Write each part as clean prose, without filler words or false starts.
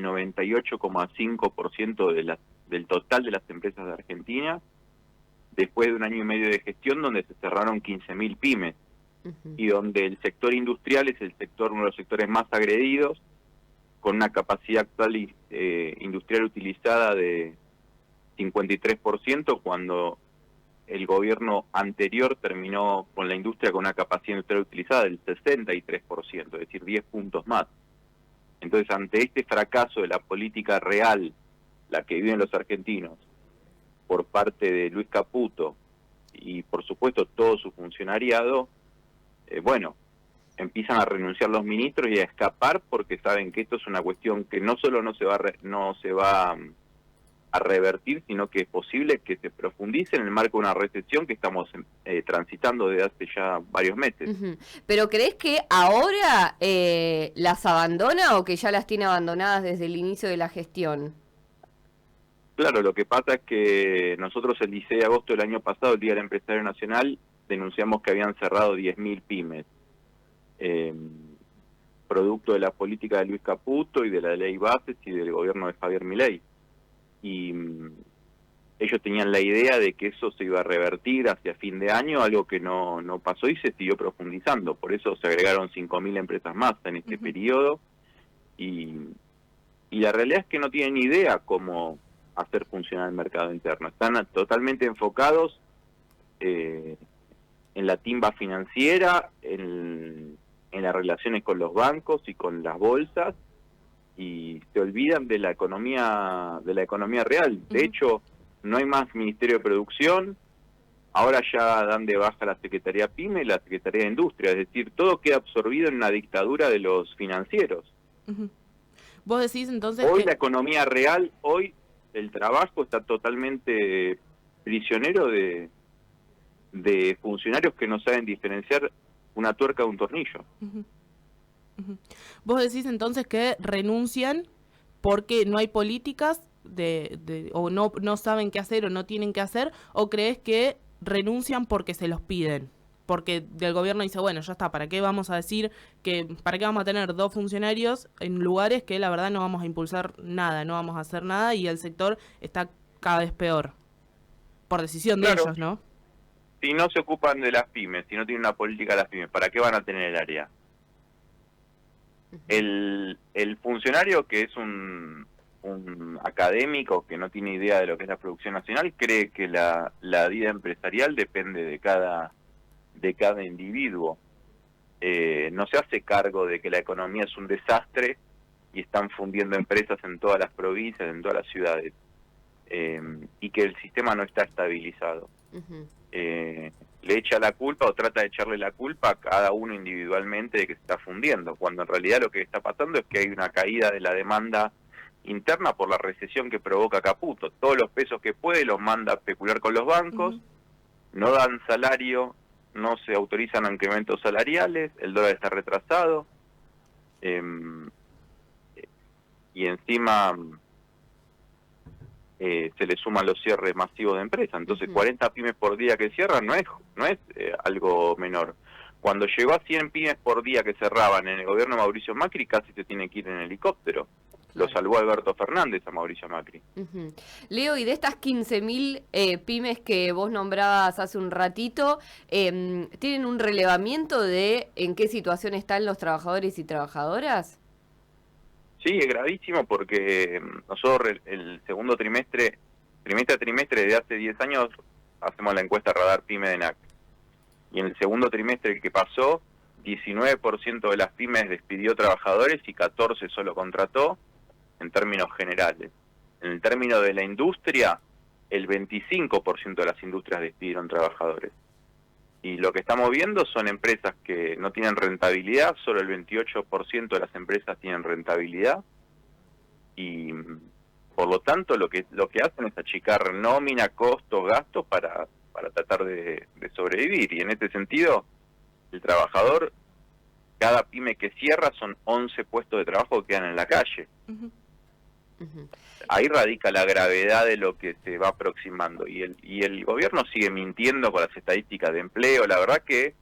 el 98,5% del total de las empresas de Argentina, después de un año y medio de gestión donde se cerraron 15.000 pymes, y donde el sector industrial es uno de los sectores más agredidos, con una capacidad actual industrial utilizada de 53%, cuando el gobierno anterior terminó con la industria con una capacidad industrial utilizada del 63%, es decir, 10 puntos más. Entonces, ante este fracaso de la política real, la que viven los argentinos, por parte de Luis Caputo y, por supuesto, todo su funcionariado, empiezan a renunciar los ministros y a escapar, porque saben que esto es una cuestión que no solo no se va a revertir, sino que es posible que se profundice en el marco de una recesión que estamos transitando desde hace ya varios meses. ¿Pero crees que ahora las abandona o que ya las tiene abandonadas desde el inicio de la gestión? Claro, lo que pasa es que nosotros el 16 de agosto del año pasado, el Día del Empresario Nacional, denunciamos que habían cerrado 10.000 pymes, producto de la política de Luis Caputo y de la ley Bases y del gobierno de Javier Milei. Y ellos tenían la idea de que eso se iba a revertir hacia fin de año, algo que no pasó y se siguió profundizando. Por eso se agregaron 5.000 empresas más en este periodo, y la realidad es que no tienen idea cómo hacer funcionar el mercado interno. Están totalmente enfocados en la timba financiera, en las relaciones con los bancos y con las bolsas, y se olvidan de la economía real. De hecho, no hay más Ministerio de Producción, ahora ya dan de baja la Secretaría PYME y la Secretaría de Industria, es decir, todo queda absorbido en una dictadura de los financieros. Vos decís entonces hoy que la economía real, hoy el trabajo está totalmente prisionero de funcionarios que no saben diferenciar una tuerca de un tornillo. Vos decís entonces que renuncian porque no hay políticas o no saben qué hacer o no tienen qué hacer, o crees que renuncian porque se los piden, porque el gobierno dice, bueno, ya está, ¿para qué vamos a decir para qué vamos a tener 2 funcionarios en lugares que la verdad no vamos a impulsar nada, no vamos a hacer nada, y el sector está cada vez peor por decisión de ellos, ¿no? Si no se ocupan de las pymes, si no tienen una política de las pymes, ¿para qué van a tener el área? El funcionario que es un académico que no tiene idea de lo que es la producción nacional cree que la vida empresarial depende de cada individuo. No se hace cargo de que la economía es un desastre y están fundiendo empresas en todas las provincias, en todas las ciudades, y que el sistema no está estabilizado. Le echa la culpa o trata de echarle la culpa a cada uno individualmente de que se está fundiendo, cuando en realidad lo que está pasando es que hay una caída de la demanda interna por la recesión que provoca Caputo. Todos los pesos que puede los manda a especular con los bancos, no dan salario, no se autorizan incrementos salariales, el dólar está retrasado, y encima se le suman los cierres masivos de empresas. Entonces 40 pymes por día que cierran no es algo menor. Cuando llegó a 100 pymes por día que cerraban en el gobierno de Mauricio Macri, casi se tiene que ir en helicóptero. Lo salvó Alberto Fernández a Mauricio Macri. Leo, y de estas 15.000 pymes que vos nombrabas hace un ratito, ¿tienen un relevamiento de en qué situación están los trabajadores y trabajadoras? Sí, es gravísimo porque nosotros el segundo trimestre a trimestre de hace 10 años hacemos la encuesta Radar Pyme de ENAC. Y en el segundo trimestre que pasó, 19% de las pymes despidió trabajadores y 14% solo contrató, en términos generales. En el término de la industria, el 25% de las industrias despidieron trabajadores. Y lo que estamos viendo son empresas que no tienen rentabilidad, solo el 28% de las empresas tienen rentabilidad, y por lo tanto lo que hacen es achicar nómina, costos, gastos para tratar de sobrevivir. Y en este sentido, el trabajador, cada pyme que cierra son 11 puestos de trabajo que quedan en la calle. Ahí radica la gravedad de lo que se va aproximando, y el gobierno sigue mintiendo con las estadísticas de empleo. La verdad que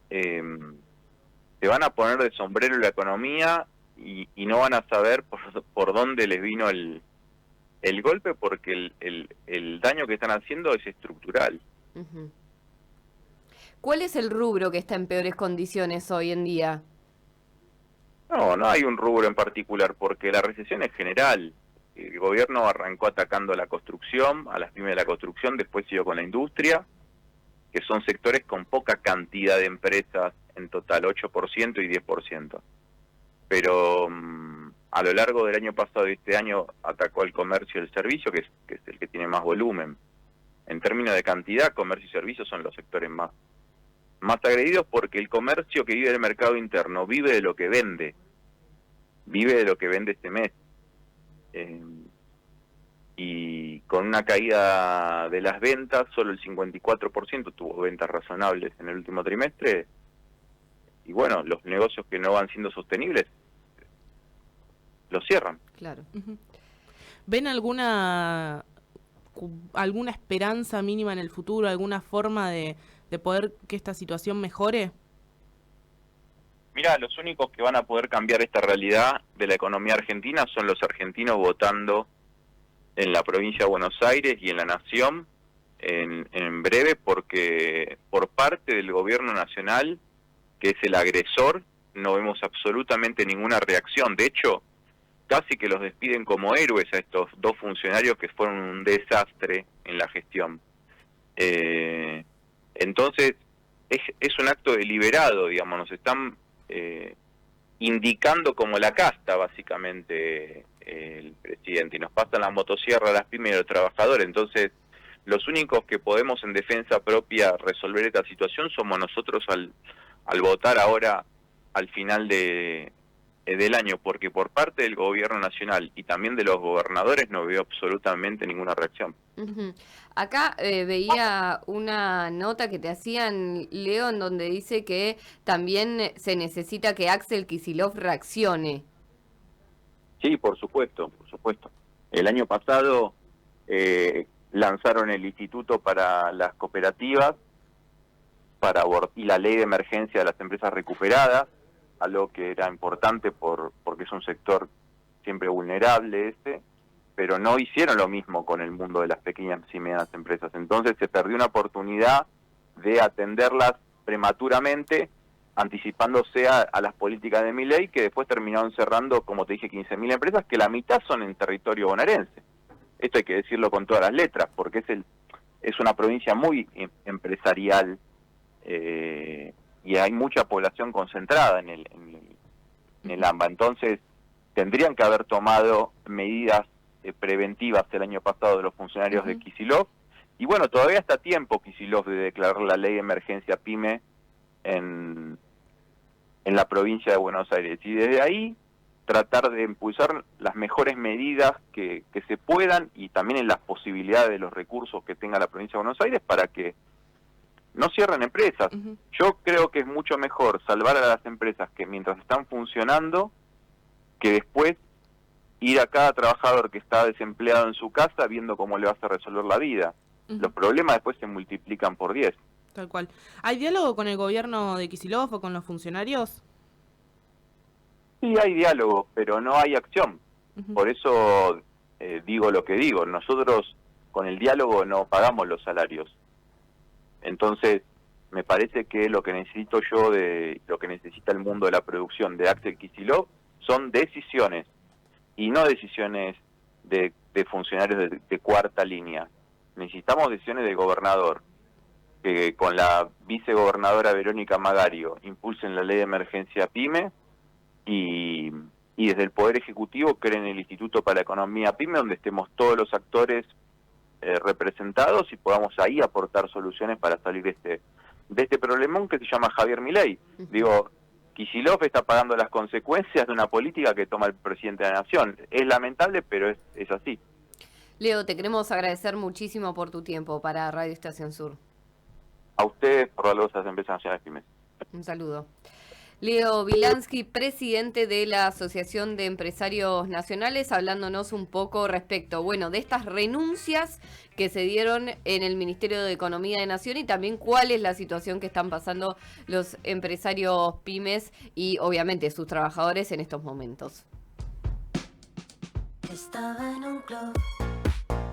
se van a poner de sombrero la economía y no van a saber por dónde les vino el golpe, porque el daño que están haciendo es estructural. Ujú. ¿Cuál es el rubro que está en peores condiciones hoy en día? No hay un rubro en particular, porque la recesión es general. El gobierno arrancó atacando a la construcción, a las pymes de la construcción, después siguió con la industria, que son sectores con poca cantidad de empresas, en total 8% y 10%. Pero a lo largo del año pasado y este año atacó al comercio y el servicio, que es el que tiene más volumen. En términos de cantidad, comercio y servicios son los sectores más agredidos, porque el comercio que vive del mercado interno vive de lo que vende este mes. Y con una caída de las ventas, solo el 54% tuvo ventas razonables en el último trimestre. Y bueno, los negocios que no van siendo sostenibles los cierran. Claro. Ujú. ¿Ven alguna esperanza mínima en el futuro, alguna forma de poder que esta situación mejore? Mirá, los únicos que van a poder cambiar esta realidad de la economía argentina son los argentinos votando en la provincia de Buenos Aires y en la Nación en breve, porque por parte del gobierno nacional, que es el agresor, no vemos absolutamente ninguna reacción. De hecho, casi que los despiden como héroes a estos dos funcionarios que fueron un desastre en la gestión. Entonces, es un acto deliberado, digamos, nos están indicando como la casta, básicamente, el presidente, y nos pasan la motosierra a las pymes y a los trabajadores. Entonces, los únicos que podemos en defensa propia resolver esta situación somos nosotros al votar ahora al final del año, porque por parte del gobierno nacional y también de los gobernadores no veo absolutamente ninguna reacción. Ujú. Acá veía una nota que te hacían, Leo, en donde dice que también se necesita que Axel Kicillof reaccione. Sí, por supuesto, por supuesto. El año pasado lanzaron el Instituto para las Cooperativas y la ley de emergencia de las empresas recuperadas, algo que era importante porque es un sector siempre vulnerable pero no hicieron lo mismo con el mundo de las pequeñas y medianas empresas. Entonces se perdió una oportunidad de atenderlas prematuramente, anticipándose a las políticas de Milei, que después terminaron cerrando, como te dije, 15.000 empresas, que la mitad son en territorio bonaerense. Esto hay que decirlo con todas las letras, porque es una provincia muy empresarial, y hay mucha población concentrada en el AMBA. Entonces, tendrían que haber tomado medidas preventivas el año pasado de los funcionarios de Kicillof. Y bueno, todavía está a tiempo Kicillof de declarar la ley de emergencia PYME en la provincia de Buenos Aires. Y desde ahí tratar de impulsar las mejores medidas que se puedan, y también en las posibilidades de los recursos que tenga la provincia de Buenos Aires, para que no cierren empresas. Yo creo que es mucho mejor salvar a las empresas que mientras están funcionando, que después ir a cada trabajador que está desempleado en su casa viendo cómo le vas a resolver la vida. Los problemas después se multiplican por 10. Tal cual. ¿Hay diálogo con el gobierno de Kicillof o con los funcionarios? Sí, hay diálogo, pero no hay acción. Por eso digo lo que digo. Nosotros con el diálogo no pagamos los salarios. Entonces, me parece que lo que necesito yo, lo que necesita el mundo de la producción de Axel Kicillof, son decisiones, y no decisiones de funcionarios de cuarta línea. Necesitamos decisiones del gobernador, que con la vicegobernadora Verónica Magario impulsen la ley de emergencia PYME, y desde el Poder Ejecutivo creen el Instituto para la Economía PYME, donde estemos todos los actores representados y podamos ahí aportar soluciones para salir de este problemón que se llama Javier Milei. Digo, Kicillof está pagando las consecuencias de una política que toma el presidente de la Nación. Es lamentable, pero es así. Leo, te queremos agradecer muchísimo por tu tiempo para Radio Estación Sur. A ustedes por las empresas nacionales pymes. Un saludo. Leo Wilansky, presidente de la Asociación de Empresarios Nacionales, hablándonos un poco respecto, bueno, de estas renuncias que se dieron en el Ministerio de Economía de Nación y también cuál es la situación que están pasando los empresarios pymes y obviamente sus trabajadores en estos momentos. Estaba en un club